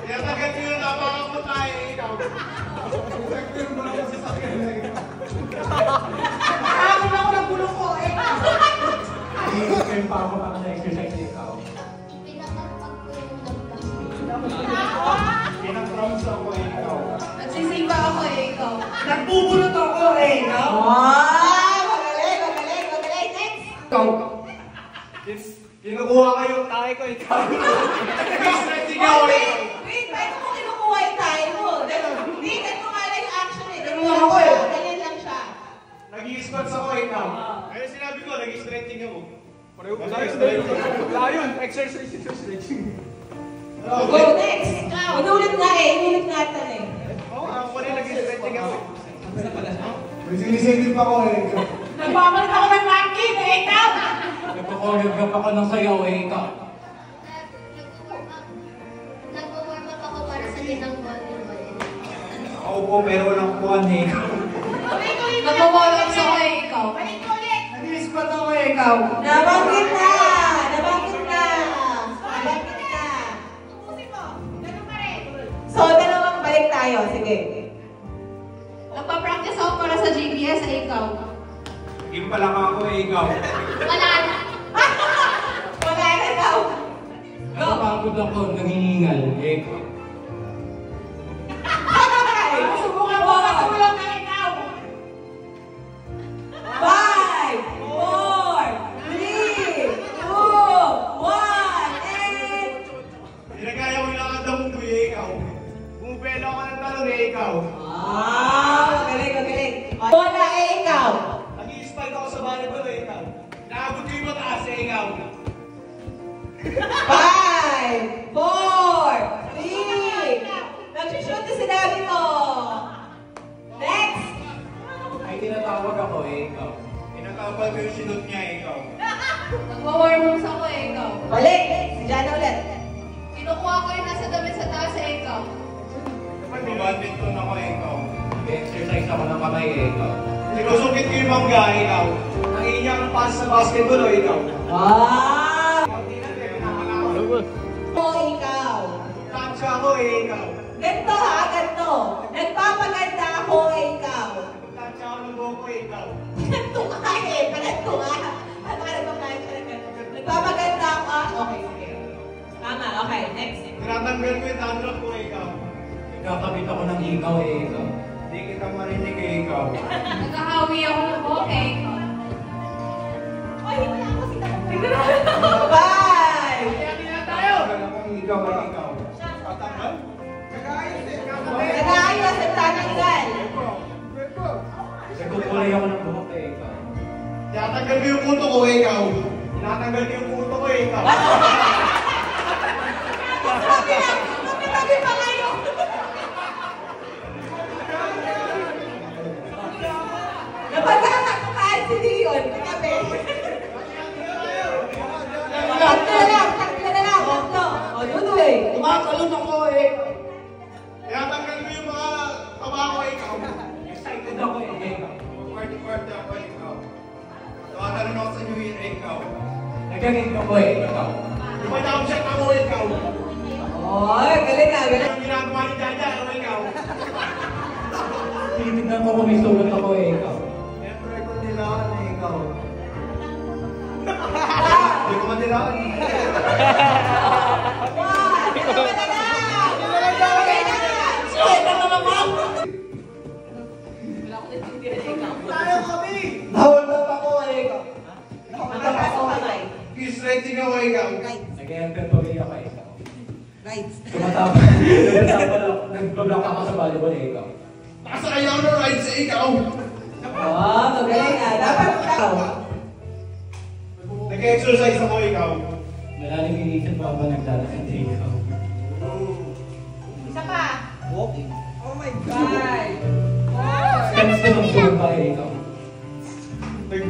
Kaya tagat ko yung napaka mo tayo, ikaw. Pero mo lang sa sakyan na ikaw. Nakakot ako ng bulong ko, eh. Kaya pa ako para sa exercise na ikaw. Pinag-promise ako ikaw. Nagsisimba ako, eh, ikaw. Nagbubulot ako eh, ikaw. Magaling, magaling, magaling. Next! Ikaw. Kinukuha ko yung tayo ko, ikaw. Nag-stretching ako, ikaw. Wait, paano mo kinukuha yung tayo mo? Hindi, ganito nga lang yung action eh. Ganun lang ako, eh. Ganyan lang siya. Nag-i-squats ako, ikaw. Kaya sinabi ko, nag-i-stretching ako. Ayun, exercise ito, stretching. Go, next! Inulit nga eh, inulit nga ito eh. Oo, ako rin nag-i-stretching ako. May sinisingit pa ako eh. Nagbabalik ako ng napkin eh, ikaw! Nagpo-choreograph ako ng sayaw eh, ikaw. Nag-warm up ako para sa ginang volleyball. Ako po, pero walang kuhan eh, ikaw. Nagpo-warm-ups ako eh, ikaw. Nag-i-squat ako, ikaw. Nabanggit na! Nabanggit na! Nabanggit na! So, dalawang balik tayo. Sige. Nagpa-practice ako para sa GBS eh, ikaw. Naging palaka ako, ikaw. Wala na. Wala na daw. Napapagod ako, nangihingal eh, ikaw. Subukan mo, katulong na ikaw. 5, 4, 3, 2, 1, and... Pinagaya ko yung lakad ng mundo, ikaw. Bumubelo ako ng talong, ikaw. Magaling, magaling. Wala eh, ikaw. Nag-i-spike ako sa volleyball, ikaw. Naabot ko yung mataas, ikaw. 5, 4, 3. Nagsushoot na sinabi mo. Next. Ay tinatawag ako eh, ikaw. Pinakapal ko yung sinot niya, ikaw. Nagwa-warm-ups ako eh, ikaw. Balik. Si Jana ulit. Kinukuha ko yung nasa damit sa taas eh, ikaw. Mag-badminton ako, ikaw. Exercise ako ng kamay eh, ikaw. Sinusukit ko yung mangga, ikaw. Nangihinga ng pass sa basketball, ikaw. Wow! Hindi na, pinakamalakaw. O, ikaw. Tapsa ako, ikaw. Ganto ha, ganto. Nagpapaganda ako eh, ikaw. Tapsa ako ng buko, ikaw. Ganto ka eh, ganto ka. Ano ka nagpapaganda ng ganto? Nagpapaganda ako. Okay, sige. Tama, okay. Next. Tinatanggal ko yung dandruff ko, ikaw. Nagkakabit ako ng ikaw eh, ikaw. Hindi kita marinig, ikaw. Nagkahawi ako ng boke. Ay, wala ako sila. 5! Tinatanggal akong ikaw, ikaw. Patanggal? Nag-aayos at tatanggal. Nagkukulay ako ng buhok eh, ikaw. Tinatanggal ko yung puto ko, ikaw. Tinatanggal ko yung puto ko, ikaw. Sabi pa kayo. Napagkakakaan si Dion. Katabi. Tatlo na lang. Tatlo. O, Dudoy. Tumatalon ako, eh. Tinatanggal ko yung mga taba ko, ikaw. Excited ako eh, ikaw. Party ako, ikaw. Tumatalon ako sa New Year, ikaw. Nagkakit ako eh, ikaw. Lumadam siya ako, ikaw. Oy, galing na, galing. Ang ginagawa ni Jaja, ano, ikaw. Tinitignan ko kung may sulat ako eh, ikaw. Siyempre ko nilaan, ikaw. Hindi ko manilaan. Tayo kami! Hold up ako, ikaw. Stretching ako, ikaw. Nag-enter pamilya ako eh, ikaw. Right. Nag-block ako sa volleyball eh, ikaw. Nasa ayaw na rides, ikaw. Oh, magaling na. Dapat ikaw. Nag-exercise ako, ikaw. Malalim inisip pa ba nagdadaan sa ikaw? Isa pa. Walking. Oh my God. Steps ko ng tulong pa eh, ikaw. 5.